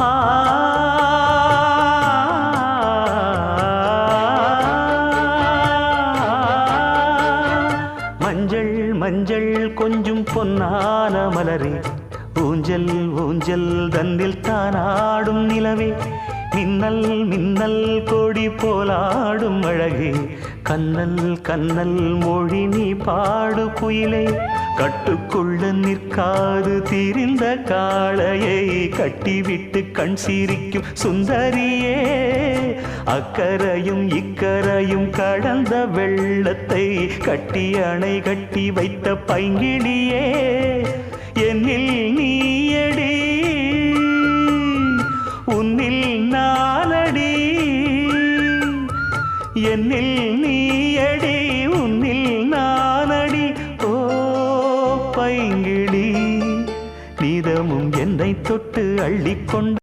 ஆ மஞ்சள் மஞ்சள் கொஞ்சம் பொன்னான மலரே, ஊஞ்சல் ஊஞ்சல் தன்னில் தானாடும் நிலவே, மின்னல் மின்னல் கொடி போலாடும் அழகே, கண்ணல் கண்ணல் மொழி நீ பாடு குயிலே, கட்டுக்குள்ள நிற்காது திரிந்த காளையை கட்டிவிட்டு கண் சிரிக்கும் சுந்தரியே, அக்கரையும் இக்கரையும் கடந்த வெள்ளத்தை கட்டி அணை கட்டி வைத்த பைங்கிளியே, என்னில் நீயடி உன்னில் நானடி, என்னில் நீயடி உன்னில் நானடி. ஓ பைங்கிளி, நீதமும் என்னை தொட்டு அள்ளிக்கொண்டு